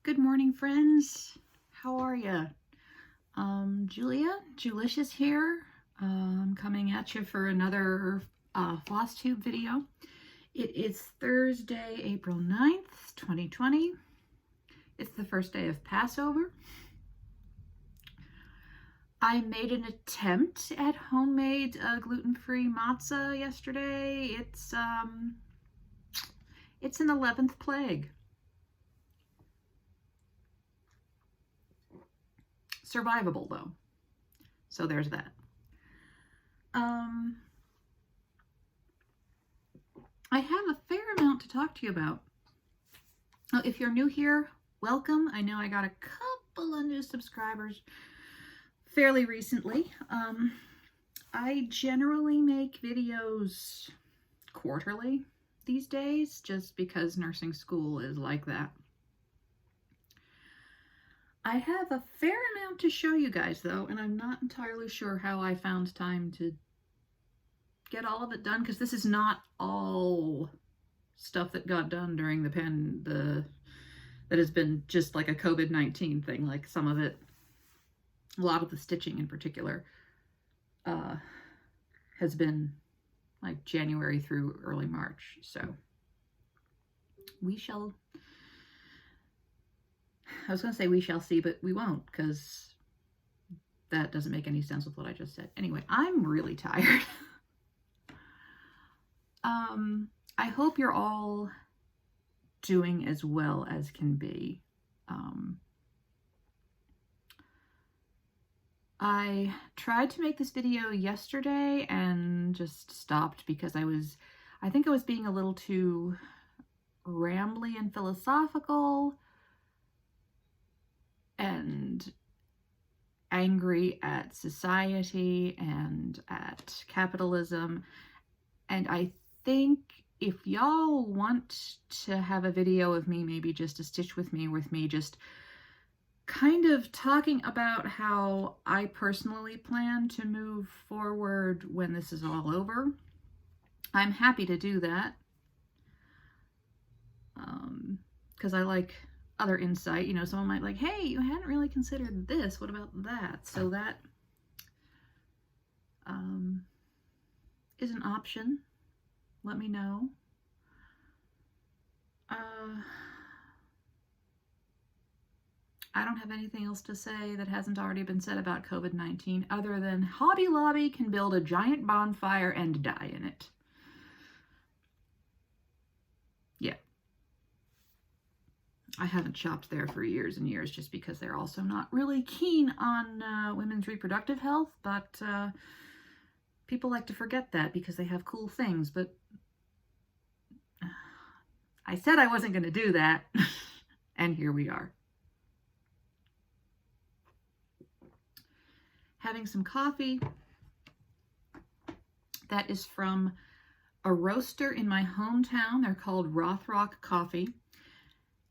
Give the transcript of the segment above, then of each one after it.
Good morning, friends. How are you? Julicious here. Coming at you for another Flosstube video. It is Thursday, April 9th, 2020. It's the first day of Passover. I made an attempt at homemade gluten-free matzah yesterday. It's an 11th plague. Survivable though, so there's that. I have a fair amount to talk to you about. Oh, if you're new here, welcome. I know I got a couple of new subscribers fairly recently. I generally make videos quarterly these days just because nursing school is like that. I have a fair amount to show you guys though, and I'm not entirely sure how I found time to get all of it done, because this is not all stuff that got done during that has been just like a COVID-19 thing. Like some of it, a lot of the stitching in particular, has been like January through early March. So we shall see, but we won't, because that doesn't make any sense with what I just said. Anyway, I'm really tired. I hope you're all doing as well as can be. I tried to make this video yesterday and just stopped because I think I was being a little too rambly and philosophical and angry at society and at capitalism. And I think if y'all want to have a video of me, maybe just a stitch with me just kind of talking about how I personally plan to move forward when this is all over, I'm happy to do that. Because I like other insight. You know, someone might like, hey, you hadn't really considered this, what about that? So that is an option. Let me know. I don't have anything else to say that hasn't already been said about COVID-19 other than Hobby Lobby can build a giant bonfire and die in it. Yeah. I haven't shopped there for years and years just because they're also not really keen on women's reproductive health, but people like to forget that because they have cool things. But I said I wasn't going to do that, and here we are. Having some coffee that is from a roaster in my hometown. They're called Rothrock Coffee.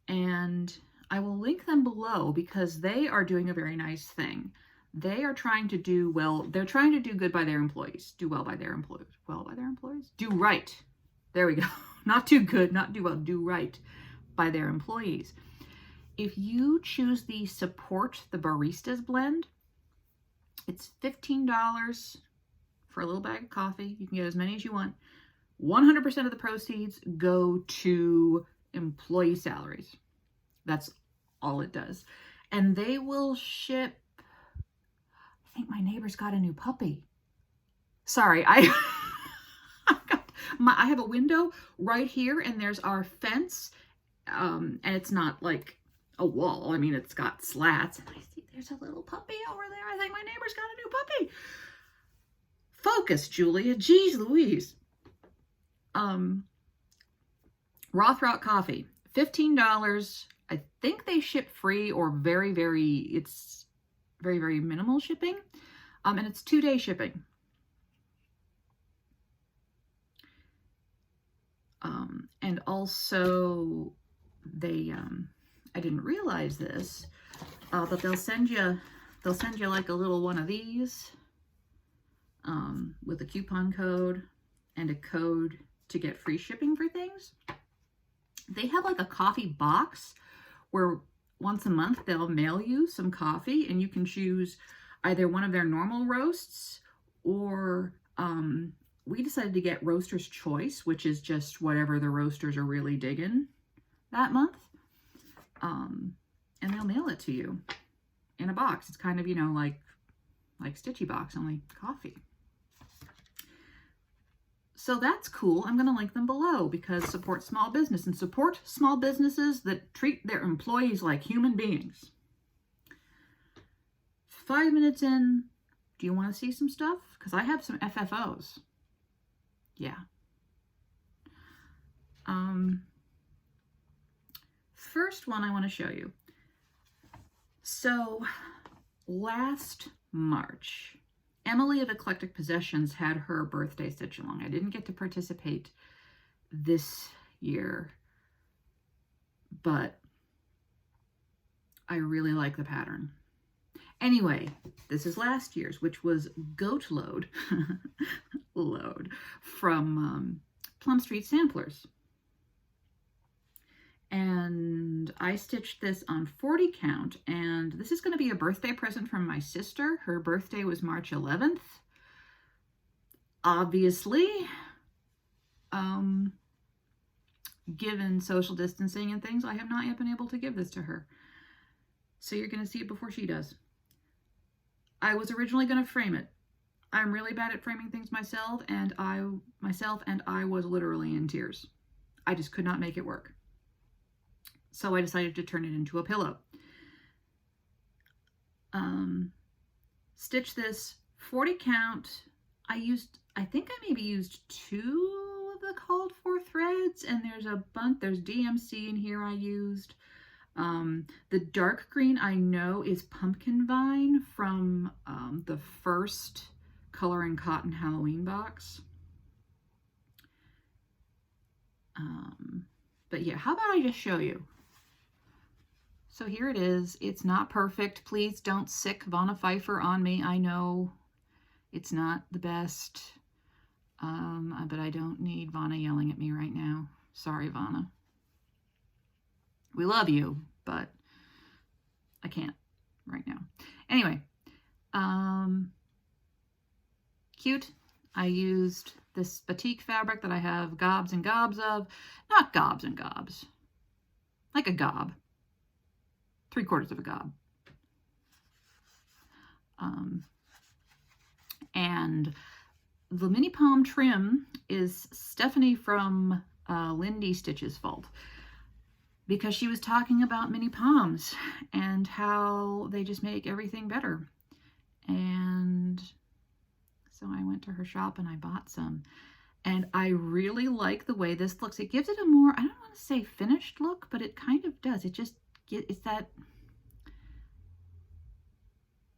And I will link them below because they are doing a very nice thing. They are trying to do well. They're trying to do good by their employees. Do well by their employees. Well by their employees? Do right. There we go. Not do good, not do well. Do right by their employees. If you choose the Support the Baristas blend, it's $15 for a little bag of coffee. You can get as many as you want. 100% of the proceeds go to employee salaries. That's all it does. And they will ship, I think my neighbor's got a new puppy. Sorry, I have a window right here and there's our fence. And it's not like a wall. I mean, it's got slats. And I see there's a little puppy over there. I think my neighbor's got a new puppy. Focus, Julia. Jeez Louise. Rothrock Coffee, $15. I think they ship free or it's very, very minimal shipping. And it's 2-day shipping. And also they, I didn't realize this, but they'll send you like a little one of these, with a coupon code and a code to get free shipping for things. They have like a coffee box where once a month, they'll mail you some coffee, and you can choose either one of their normal roasts, or we decided to get Roaster's Choice, which is just whatever the roasters are really digging that month. And they'll mail it to you in a box. It's kind of, you know, like Stitchy Box, only coffee. So that's cool. I'm going to link them below because support small business, and support small businesses that treat their employees like human beings. 5 minutes in, do you want to see some stuff? Because I have some FFOs. Yeah. First one I want to show you. So last March, Emily of Eclectic Possessions had her birthday stitch along. I didn't get to participate this year, but I really like the pattern. Anyway, this is last year's, which was Goat Load, load from Plum Street Samplers. And I stitched this on 40 count, and this is going to be a birthday present from my sister. Her birthday was March 11th. Obviously, given social distancing and things, I have not yet been able to give this to her. So you're going to see it before she does. I was originally going to frame it. I'm really bad at framing things myself, and I was literally in tears. I just could not make it work. So I decided to turn it into a pillow. Stitch this 40 count. I think I maybe used 2 of the called for threads, and there's DMC in here I used. The dark green I know is Pumpkin Vine from the first Color and Cotton Halloween box. But yeah, how about I just show you? So here it is. It's not perfect. Please don't sick Vanna Pfeiffer on me. I know it's not the best, but I don't need Vanna yelling at me right now. Sorry, Vanna. We love you, but I can't right now. Anyway, cute. I used this batik fabric that I have gobs and gobs of. Not gobs and gobs. Like a gob. 3/4 of a gob. And the mini palm trim is Stephanie from Lindy Stitch's fault, because she was talking about mini palms and how they just make everything better. And so I went to her shop and I bought some. And I really like the way this looks. It gives it a more, I don't want to say finished look, but it kind of does. It's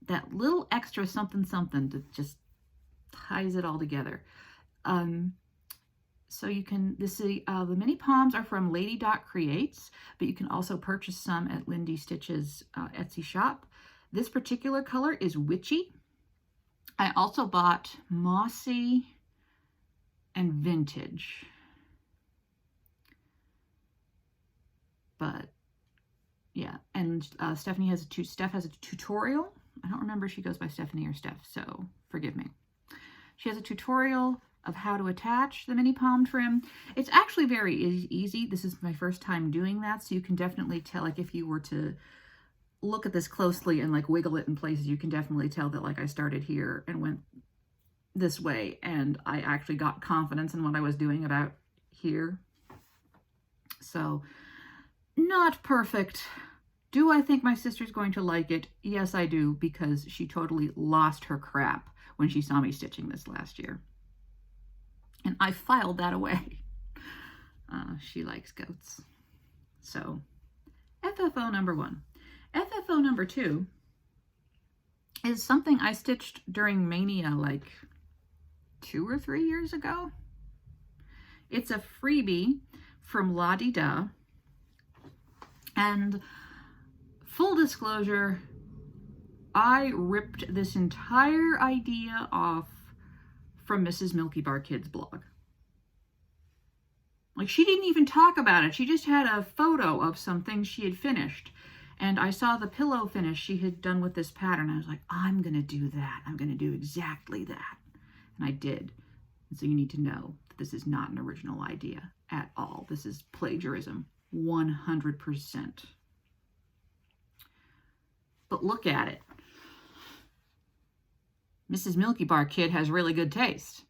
that little extra something that just ties it all together. So you can, the mini palms are from Lady Dot Creates, but you can also purchase some at Lindy Stitch's Etsy shop. This particular color is Witchy. I also bought Mossy and Vintage. But yeah, and Steph has a tutorial. I don't remember if she goes by Stephanie or Steph, so forgive me. She has a tutorial of how to attach the mini palm trim. It's actually very easy. This is my first time doing that, so you can definitely tell, like if you were to look at this closely and like wiggle it in places, you can definitely tell that like I started here and went this way, and I actually got confidence in what I was doing about here. So not perfect. Do I think my sister's going to like it? Yes, I do, because she totally lost her crap when she saw me stitching this last year. And I filed that away. She likes goats. So, FFO number 1. FFO number 2 is something I stitched during Mania like 2 or 3 years ago. It's a freebie from La Di Da. And full disclosure, I ripped this entire idea off from Mrs. Milky Bar Kids blog. Like, she didn't even talk about it. She just had a photo of some things she had finished. And I saw the pillow finish she had done with this pattern. I was like, I'm going to do that. I'm going to do exactly that. And I did. And so you need to know that this is not an original idea at all. This is plagiarism, 100%. But look at it. Mrs. Milky Bar Kid has really good taste.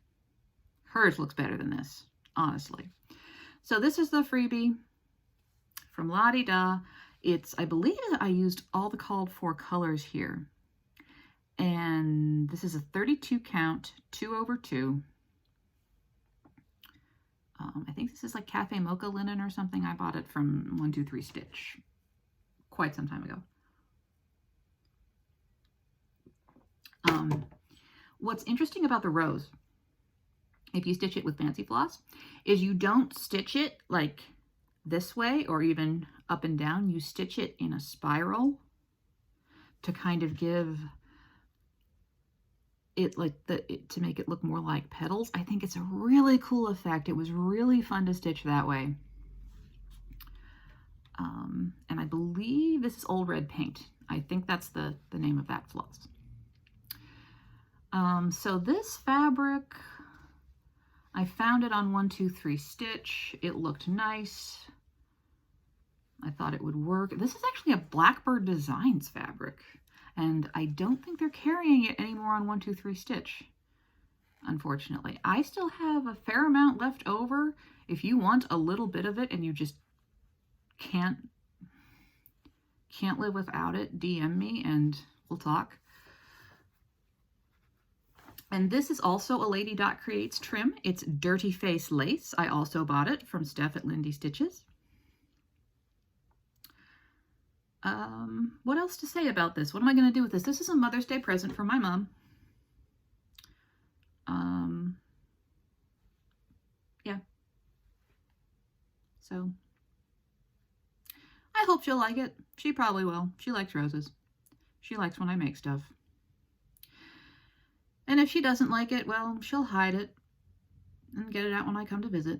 Hers looks better than this, honestly. So this is the freebie from La Di Da. It's, I believe I used all the called for colors here. And this is a 32 count, 2/2. I think this is like Cafe Mocha linen or something. I bought it from 123 Stitch quite some time ago. What's interesting about the rose, if you stitch it with fancy floss, is you don't stitch it like this way or even up and down. You stitch it in a spiral to kind of give it like to make it look more like petals. I think it's a really cool effect. It was really fun to stitch that way. And I believe this is Old Red Paint. I think that's the name of that floss. So this fabric, I found it on 123 Stitch. It looked nice. I thought it would work. This is actually a Blackbird Designs fabric, and I don't think they're carrying it anymore on 123 Stitch, unfortunately. I still have a fair amount left over. If you want a little bit of it and you just can't live without it, DM me and we'll talk. And this is also a Lady Dot Creates trim. It's Dirty Face Lace. I also bought it from Steph at Lindy Stitches. What else to say about this? What am I going to do with this? This is a Mother's Day present from my mom. Yeah. So I hope she'll like it. She probably will. She likes roses. She likes when I make stuff. And if she doesn't like it, well, she'll hide it and get it out when I come to visit.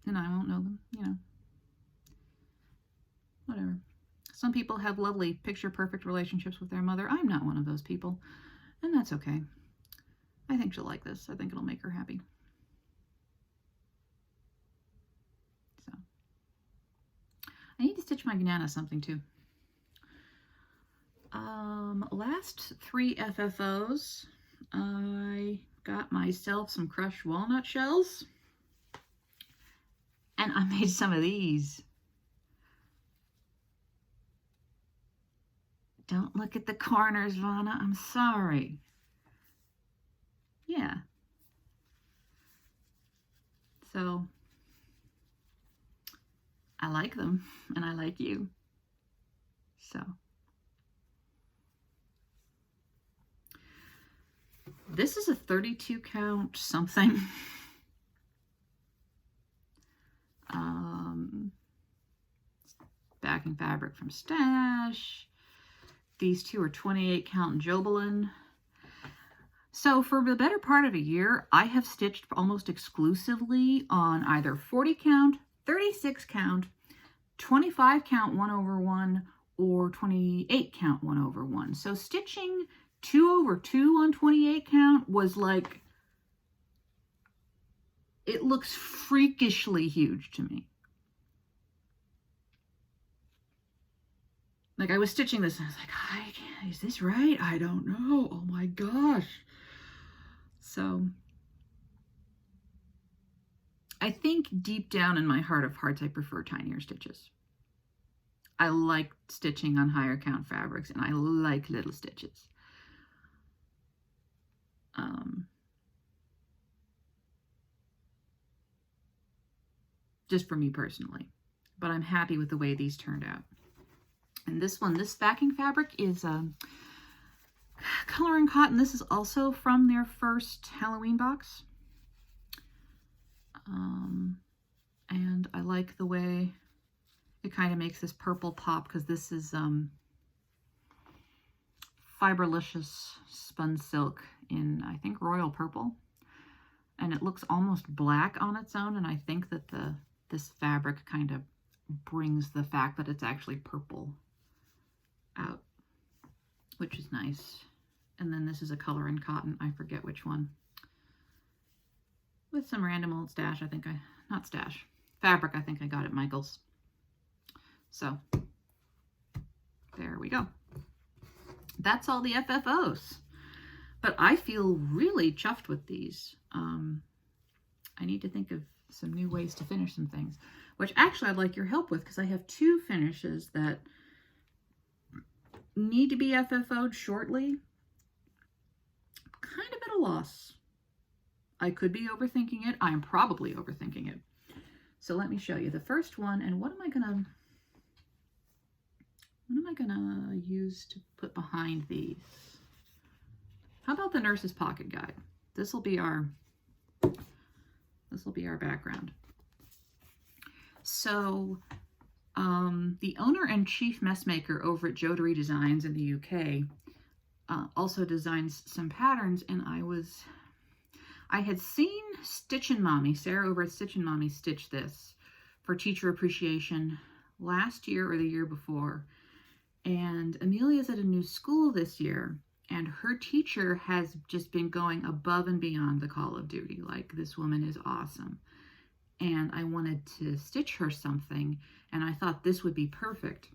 And I won't know them, you know. Whatever. Some people have lovely picture-perfect relationships with their mother. I'm not one of those people. And that's okay. I think she'll like this. I think it'll make her happy. So. I need to stitch my banana something too. Last 3 FFOs. I got myself some crushed walnut shells, and I made some of these. Don't look at the corners, Vanna. I'm sorry. Yeah. So, I like them, and I like you. So. This is a 32 count something. Backing fabric from Stash. These two are 28 count Jobelin. So for the better part of a year, I have stitched almost exclusively on either 40 count, 36 count, 25 count 1/1, or 28 count 1/1. So stitching 2/2 on 28 count was like, it looks freakishly huge to me. Like I was stitching this and I was like, is this right? I don't know. Oh my gosh. So I think deep down in my heart of hearts, I prefer tinier stitches. I like stitching on higher count fabrics and I like little stitches. Just for me personally, but I'm happy with the way these turned out. And this one, this backing fabric is Color and Cotton. This is also from their first Halloween box. And I like the way it kind of makes this purple pop because this is Fiberlicious Spun Silk in, I think, Royal Purple. And it looks almost black on its own, and I think that this fabric kind of brings the fact that it's actually purple out, which is nice. And then this is a color in cotton. I forget which one. With some random old stash, fabric I think I got at Michael's. So there we go. That's all the FFOs. But I feel really chuffed with these. I need to think of some new ways to finish some things, which actually I'd like your help with, because I have 2 finishes that need to be FFO'd shortly. Kind of at a loss. I could be overthinking it. I'm probably overthinking it. So let me show you the first one. And what am I gonna use to put behind these? How about the Nurse's Pocket Guide? This will be our background. So the owner and chief messmaker over at Jodery Designs in the UK also designs some patterns, and I had seen Stitchin' Mommy, Sarah over at Stitchin' Mommy, stitch this for Teacher Appreciation last year or the year before. And Amelia's at a new school this year, and her teacher has just been going above and beyond the call of duty. Like, this woman is awesome. And I wanted to stitch her something, and I thought this would be perfect.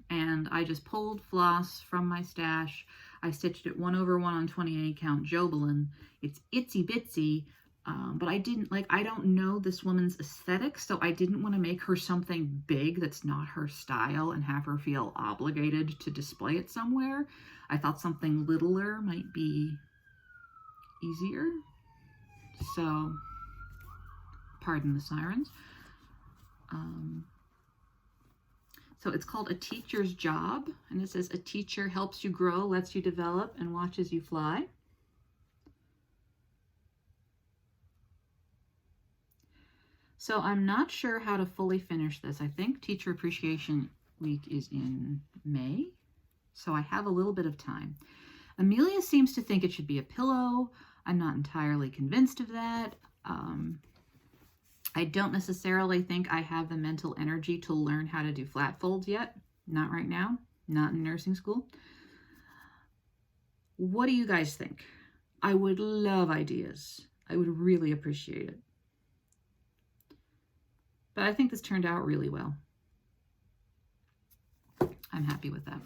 And I just pulled floss from my stash. I stitched it 1/1 on 28 count Jobelin. It's itsy bitsy, but I don't know this woman's aesthetic, so I didn't want to make her something big that's not her style and have her feel obligated to display it somewhere. I thought something littler might be easier. So, pardon the sirens. So it's called A Teacher's Job, and it says, a teacher helps you grow, lets you develop, and watches you fly. So I'm not sure how to fully finish this. I think Teacher Appreciation Week is in May, so I have a little bit of time. Amelia seems to think it should be a pillow. I'm not entirely convinced of that. I don't necessarily think I have the mental energy to learn how to do flat folds yet. Not right now. Not in nursing school. What do you guys think? I would love ideas. I would really appreciate it. But I think this turned out really well. I'm happy with that.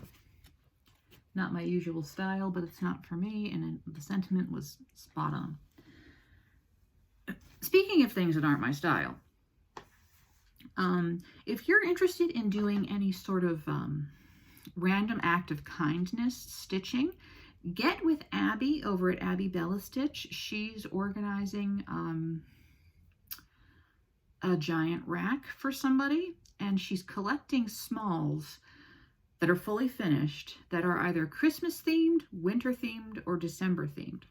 Not my usual style, but it's not for me, and the sentiment was spot on. Speaking of things that aren't my style, if you're interested in doing any sort of random act of kindness stitching, get with Abby over at Abby Bella Stitch. She's organizing a giant rack for somebody, and she's collecting smalls that are fully finished that are either Christmas themed, winter themed, or December themed.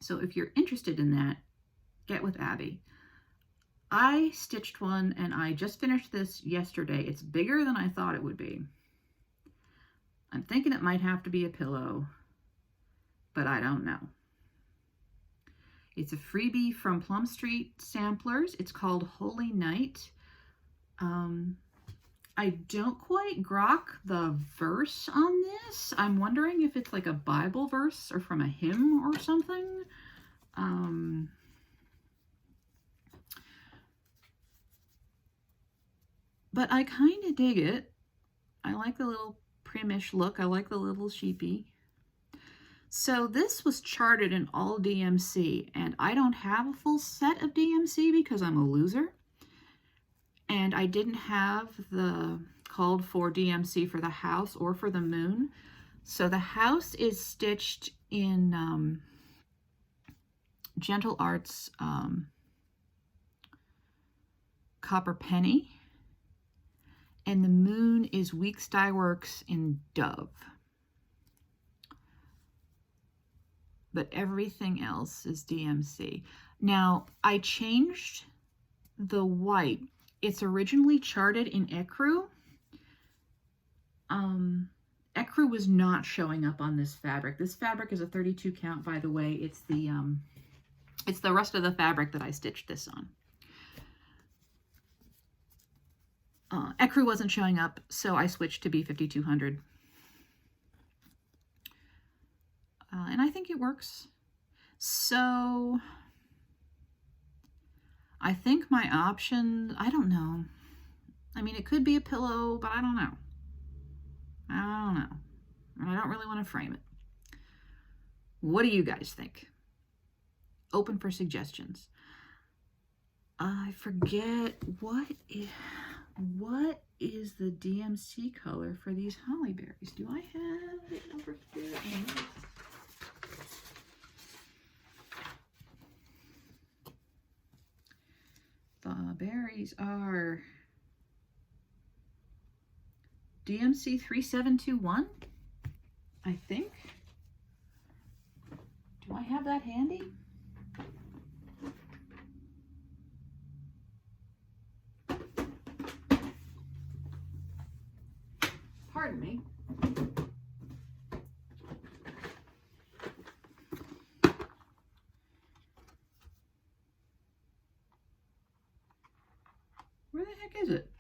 So if you're interested in that, get with Abby. I stitched one, and I just finished this yesterday. It's bigger than I thought it would be. I'm thinking it might have to be a pillow, but I don't know. It's a freebie from Plum Street Samplers. It's called Holy Night. I don't quite grok the verse on this. I'm wondering if it's like a Bible verse or from a hymn or something. But I kind of dig it. I like the little primish look. I like the little sheepy. So this was charted in all DMC, and I don't have a full set of DMC because I'm a loser. And I didn't have the called for DMC for the house or for the moon. So the house is stitched in Gentle Arts Copper Penny. And the moon is Weeks Dye Works in Dove. But everything else is DMC. Now, I changed the white. It's originally charted in ecru. Ecru was not showing up on this fabric. This fabric is a 32 count, by the way. It's the rest of the fabric that I stitched this on. crew wasn't showing up, so I switched to B5200. And I think it works. So I think my option, I don't know. I mean, it could be a pillow, but I don't know. And I don't really want to frame it. What do you guys think? Open for suggestions. I forget what is the DMC color for these holly berries? Do I have it over here? The berries are DMC 3721, I think. Do I have that handy? Pardon me. Where the heck is it?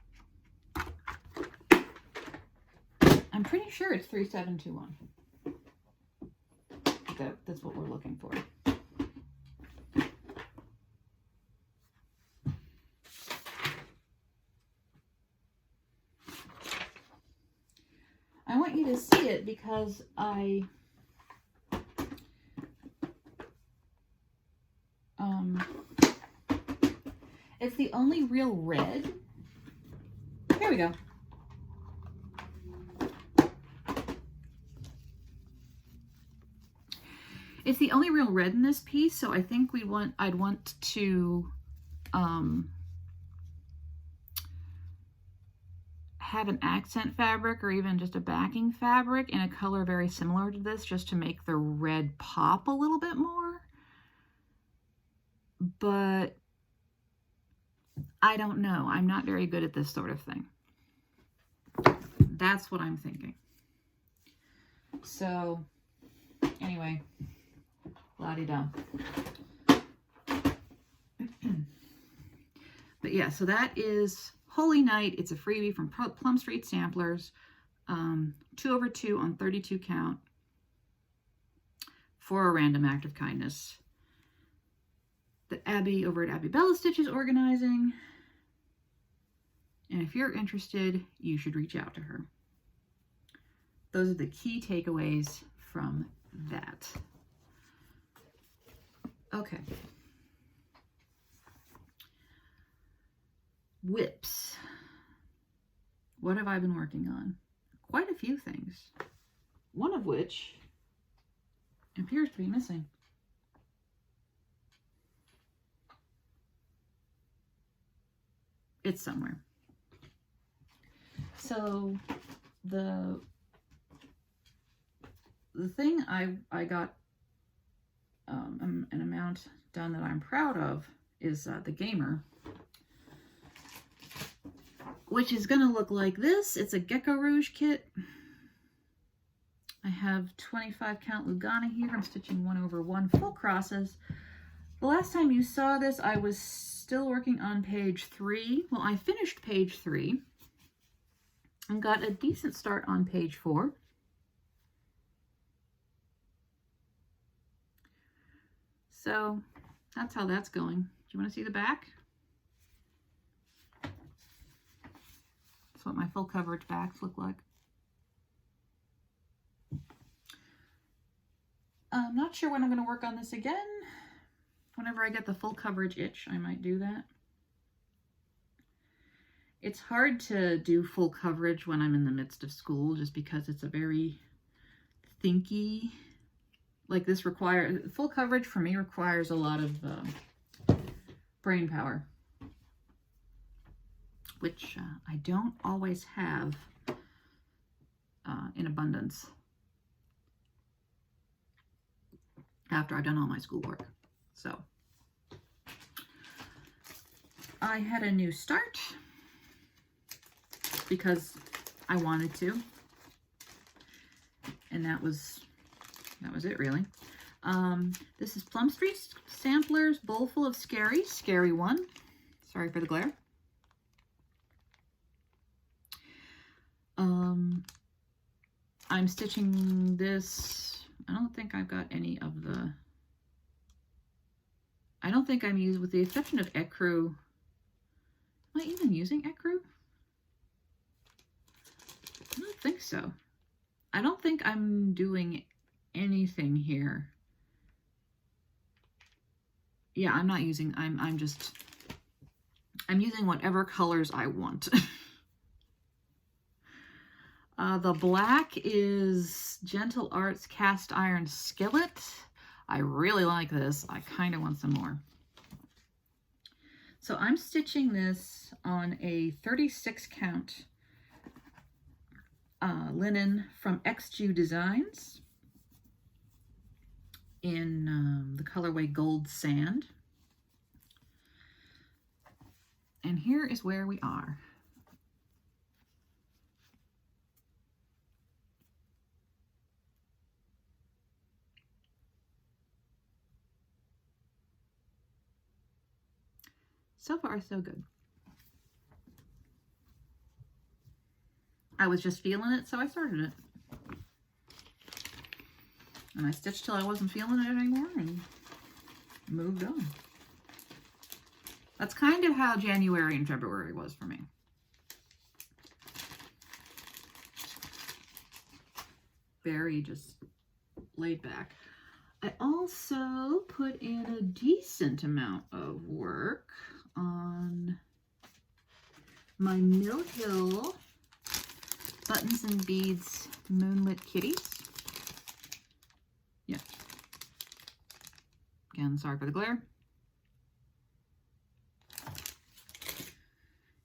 I'm pretty sure it's 3721. That's what we're looking for. I want you to see it because it's the only real red. Here we go. It's the only real red in this piece, so I think I'd want to have an accent fabric or even just a backing fabric in a color very similar to this, just to make the red pop a little bit more. But I don't know. I'm not very good at this sort of thing. That's what I'm thinking. So anyway, la-di-da. But yeah, so that is Holy Night. It's a freebie from Plum Street Samplers. 2/2 on 32 count for a random act of kindness that Abby over at Abby Bella Stitch is organizing. And if you're interested, you should reach out to her. Those are the key takeaways from that. Okay. Whips. What have I been working on? Quite a few things. One of which appears to be missing. It's somewhere. So the thing I got an amount done that I'm proud of is the Gamer, which is going to look like this. It's a Gecko Rouge kit. I have 25 count Lugana here. I'm stitching 1/1 full crosses. The last time you saw this, I was still working on page 3. Well, I finished page 3 and got a decent start on page 4. So that's how that's going. Do you want to see the back? That's what my full coverage backs look like. I'm not sure when I'm going to work on this again. Whenever I get the full coverage itch, I might do that. It's hard to do full coverage when I'm in the midst of school, just because it's a very thinky, like this full coverage for me requires a lot of brain power, which I don't always have in abundance after I've done all my schoolwork. So I had a new start because I wanted to, and that was it really. This is Plum Street Samplers Bowl Full of Scary 1. Sorry for the glare. I'm stitching this. I don't think I've got any of the, I don't think I'm using, with the exception of ecru. Am I even using ecru? I don't think so. I don't think I'm doing anything here. Yeah, I'm not using, I'm using whatever colors I want. The black is Gentle Arts Cast Iron Skillet. I really like this. I kind of want some more. So I'm stitching this on a 36 count linen from XJU Designs in the colorway Gold Sand. And here is where we are. So far, so good. I was just feeling it, so I started it. And I stitched till I wasn't feeling it anymore and moved on. That's kind of how January and February was for me. Very just laid back. I also put in a decent amount of work on my Mill Hill Buttons and Beads Moonlit Kitties. Yeah. Again, sorry for the glare.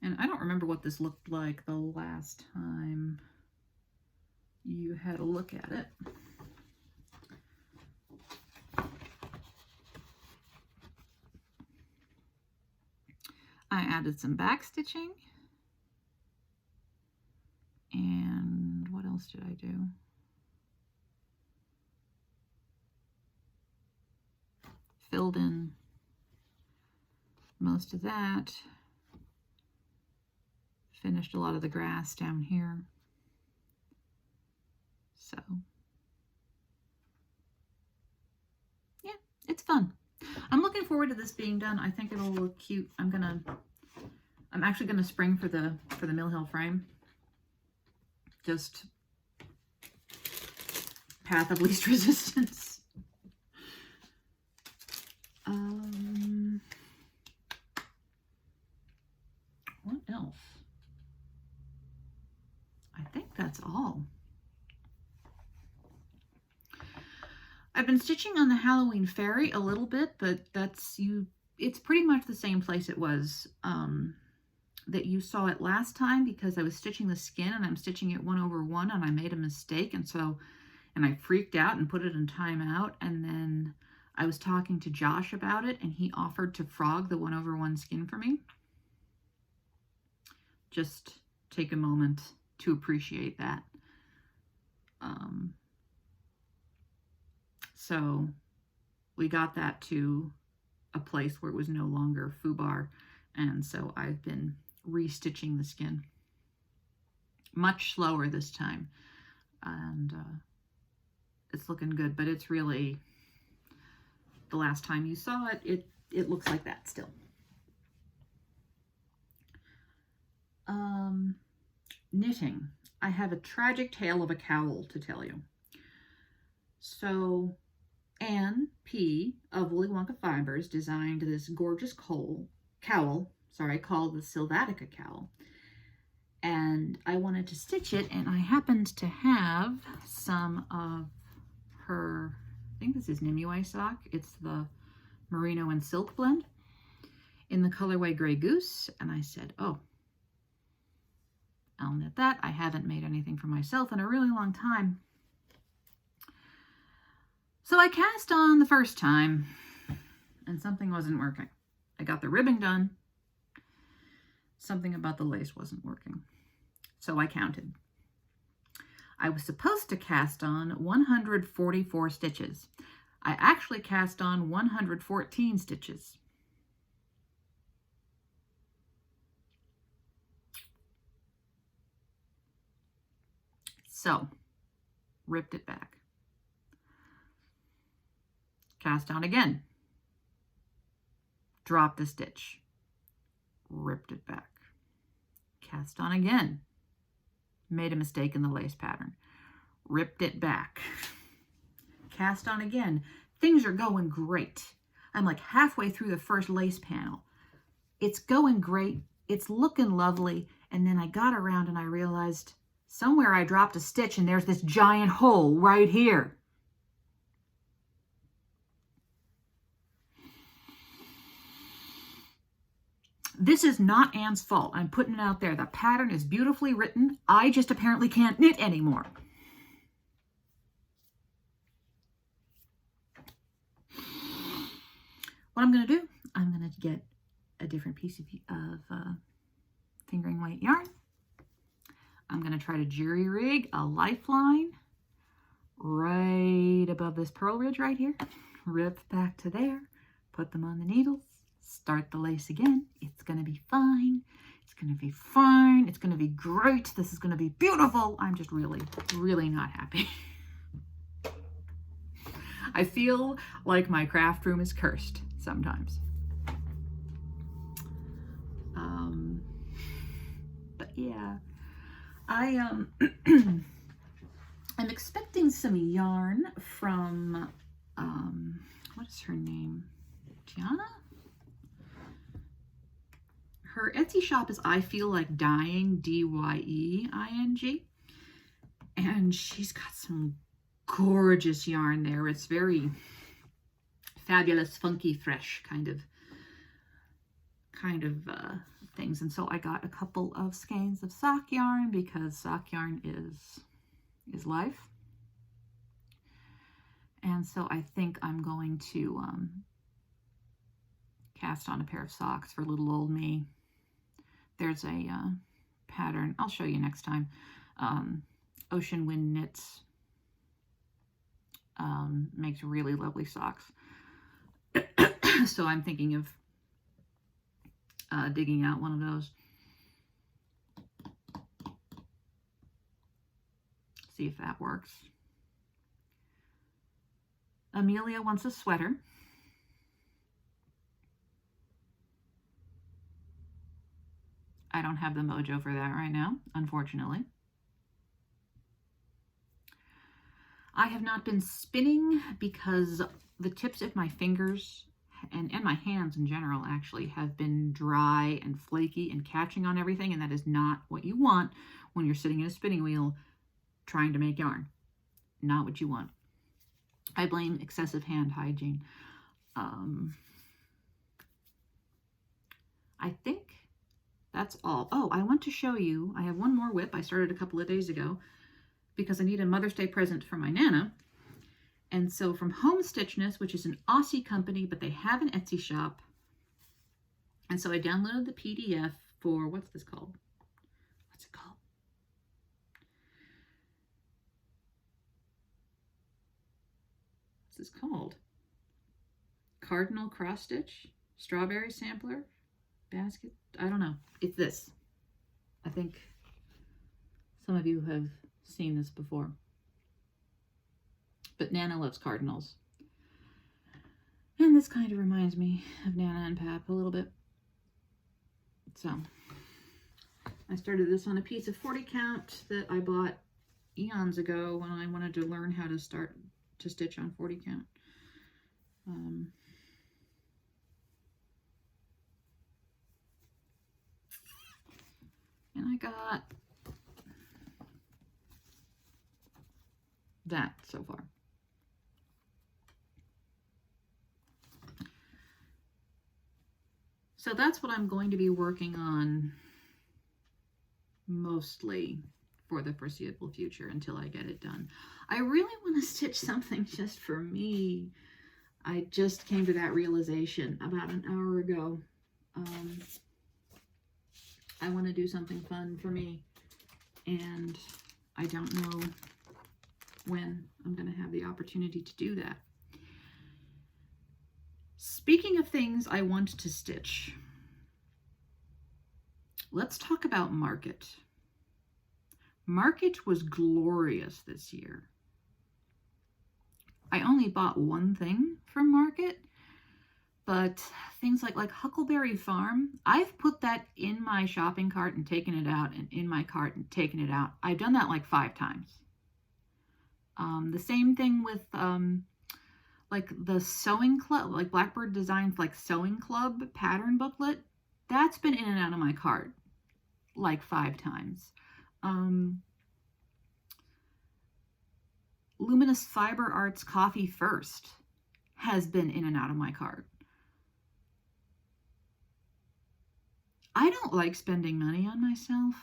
And I don't remember what this looked like the last time you had a look at it. I added some back stitching. And what else did I do? Filled in most of that. Finished a lot of the grass down here. So, yeah, it's fun. I'm looking forward to this being done. I think it'll look cute. I'm actually gonna spring for the Mill Hill frame. Just path of least resistance. What else? I think that's all. I've been stitching on the Halloween Fairy a little bit, but it's pretty much the same place it was that you saw it last time, because I was stitching the skin and I'm stitching it 1/1 and I made a mistake, and I freaked out and put it in timeout, and then I was talking to Josh about it and he offered to frog the 1/1 skin for me. Just take a moment to appreciate that. So we got that to a place where it was no longer foobar, and so I've been restitching the skin much slower this time, and it's looking good, but it's really, the last time you saw it, it looks like that still. Knitting. I have a tragic tale of a cowl to tell you. So Anne P. of Woolly Wonka Fibers designed this gorgeous cowl called the Sylvatica cowl. And I wanted to stitch it, and I happened to have some of her, I think this is Nimue sock. It's the merino and silk blend in the colorway Grey Goose. And I said, oh, I'll knit that. I haven't made anything for myself in a really long time. So I cast on the first time and something wasn't working. I got the ribbing done. Something about the lace wasn't working. So I counted. I was supposed to cast on 144 stitches. I actually cast on 114 stitches. So ripped it back. Cast on again, dropped the stitch, ripped it back. Cast on again, made a mistake in the lace pattern, ripped it back. Cast on again. Things are going great. I'm like halfway through the first lace panel. It's going great. It's looking lovely. And then I got around and I realized somewhere I dropped a stitch and there's this giant hole right here. This is not Anne's fault. I'm putting it out there. The pattern is beautifully written. I just apparently can't knit anymore. What I'm going to do, I'm going to get a different piece of fingering weight yarn. I'm going to try to jury rig a lifeline right above this purl ridge right here. Rip back to there, put them on the needles, start the lace again. It's going to be fine. It's going to be fine. It's going to be great. This is going to be beautiful. I'm just really, really not happy. I feel like my craft room is cursed sometimes. But yeah, I'm expecting some yarn from, what is her name? Tiana? Her Etsy shop is I Feel Like Dying, D-Y-E-I-N-G. And she's got some gorgeous yarn there. It's very fabulous, funky, fresh kind of things. And so I got a couple of skeins of sock yarn because sock yarn is life. And so I think I'm going to cast on a pair of socks for little old me. There's a pattern, I'll show you next time. Ocean Wind Knits makes really lovely socks. So I'm thinking of digging out one of those. See if that works. Amelia wants a sweater. I don't have the mojo for that right now, unfortunately. I have not been spinning because the tips of my fingers and my hands in general actually have been dry and flaky and catching on everything, and that is not what you want when you're sitting in a spinning wheel trying to make yarn. Not what you want. I blame excessive hand hygiene. I think that's all. Oh, I want to show you, I have one more whip I started a couple of days ago because I need a Mother's Day present for my Nana. And so from Home Stitchness, which is an Aussie company, but they have an Etsy shop. And so I downloaded the PDF for, what's this called? What's it called? What's this called? Cardinal cross stitch, strawberry sampler, basket. I don't know. It's this. I think some of you have seen this before. But Nana loves cardinals. And this kind of reminds me of Nana and Pap a little bit. So I started this on a piece of 40 count that I bought eons ago when I wanted to learn how to start to stitch on 40 count. And I got that so far. So that's what I'm going to be working on mostly for the foreseeable future until I get it done. I really want to stitch something just for me. I just came to that realization about an hour ago. I want to do something fun for me, and I don't know when I'm going to have the opportunity to do that. Speaking of things I want to stitch, let's talk about Market. Market was glorious this year. I only bought one thing from Market, but things like Huckleberry Farm, I've put that in my shopping cart and taken it out, and in my cart and taken it out. I've done that like 5 times. The same thing with like the sewing club, like Blackbird Designs, like sewing club pattern booklet. That's been in and out of my cart like 5 times. Luminous Fiber Arts Coffee First has been in and out of my cart. I don't like spending money on myself.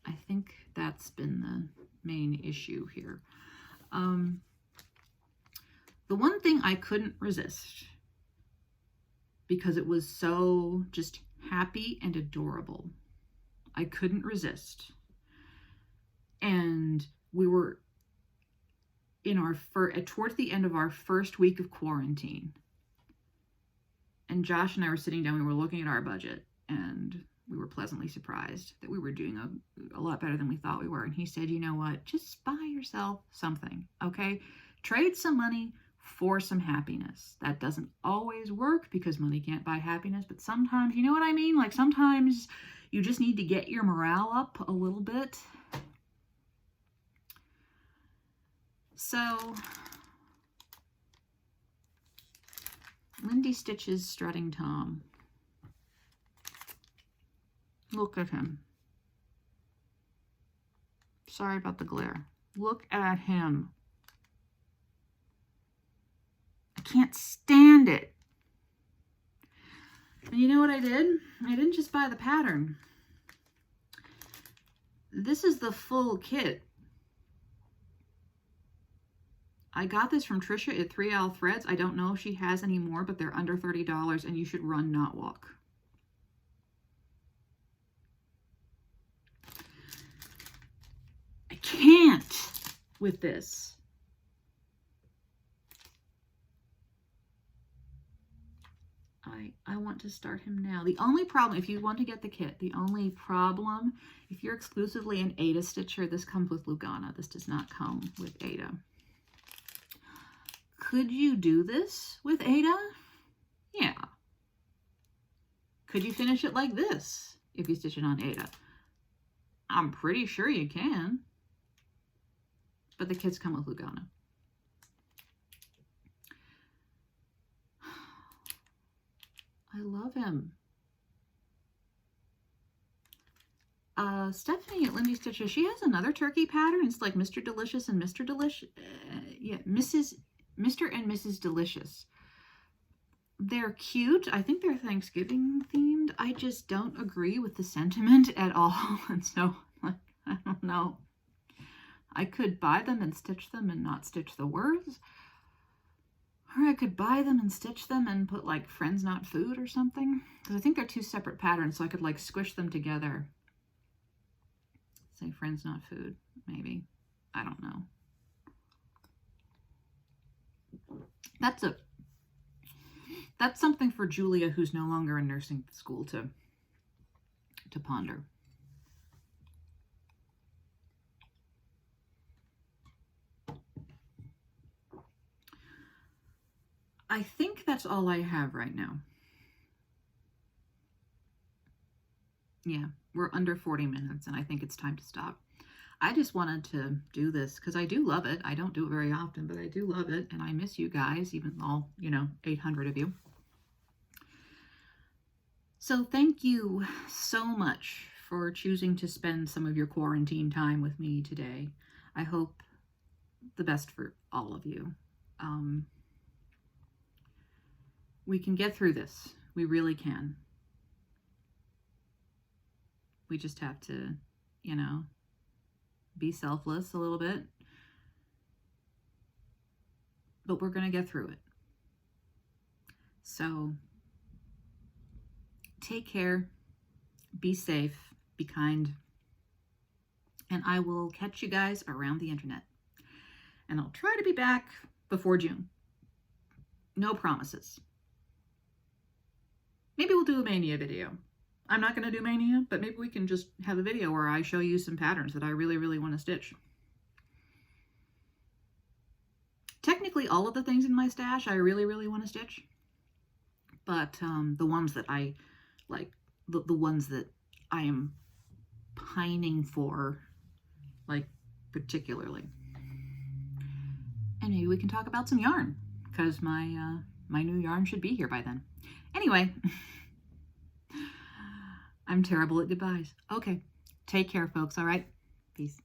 I think that's been the main issue here. The one thing I couldn't resist, because it was so just happy and adorable, I couldn't resist. And we were in our towards the end of our first week of quarantine. And Josh and I were sitting down, we were looking at our budget, and we were pleasantly surprised that we were doing a lot better than we thought we were. And he said, you know what, just buy yourself something, okay? Trade some money for some happiness. That doesn't always work because money can't buy happiness, but sometimes, you know what I mean? Like sometimes you just need to get your morale up a little bit. So, Lindy Stitch's Strutting Tom. Look at him. Sorry about the glare. Look at him. I can't stand it. And you know what I did? I didn't just buy the pattern. This is the full kit. I got this from Trisha at 3L Threads. I don't know if she has any more, but they're under $30 and you should run, not walk. I can't with this. I want to start him now. The only problem, if you want to get the kit, the only problem, if you're exclusively an Ada stitcher, this comes with Lugana. This does not come with Ada. Could you do this with Ada? Yeah. Could you finish it like this if you stitch it on Ada? I'm pretty sure you can. But the kits come with Lugana. I love him. Stephanie at Lindy Stitcher, she has another turkey pattern. It's like Mr. Delicious and Mr. Delicious. Yeah, Mr. and Mrs. Delicious. They're cute. I think they're Thanksgiving themed. I just don't agree with the sentiment at all. And so, like, I don't know. I could buy them and stitch them and not stitch the words. Or I could buy them and stitch them and put like friends not food or something. Because I think they're 2 separate patterns, so I could like squish them together. Say friends not food, maybe. I don't know. That's something for Julia, who's no longer in nursing school, to ponder. I think that's all I have right now. Yeah, we're under 40 minutes, and I think it's time to stop. I just wanted to do this because I do love it. I don't do it very often, but I do love it, and I miss you guys, even all, 800 of you. So thank you so much for choosing to spend some of your quarantine time with me today. I hope the best for all of you. We can get through this. We really can. We just have to, be selfless a little bit. But we're going to get through it. So, take care. Be safe. Be kind. And I will catch you guys around the internet. And I'll try to be back before June. No promises. Maybe we'll do a Mania video. I'm not going to do Mania, but maybe we can just have a video where I show you some patterns that I really, really want to stitch. Technically, basically all of the things in my stash I really, really want to stitch. But the ones that I like, the ones that I am pining for, like, particularly. And maybe we can talk about some yarn, because my my new yarn should be here by then. Anyway, I'm terrible at goodbyes. Okay, take care, folks, all right? Peace.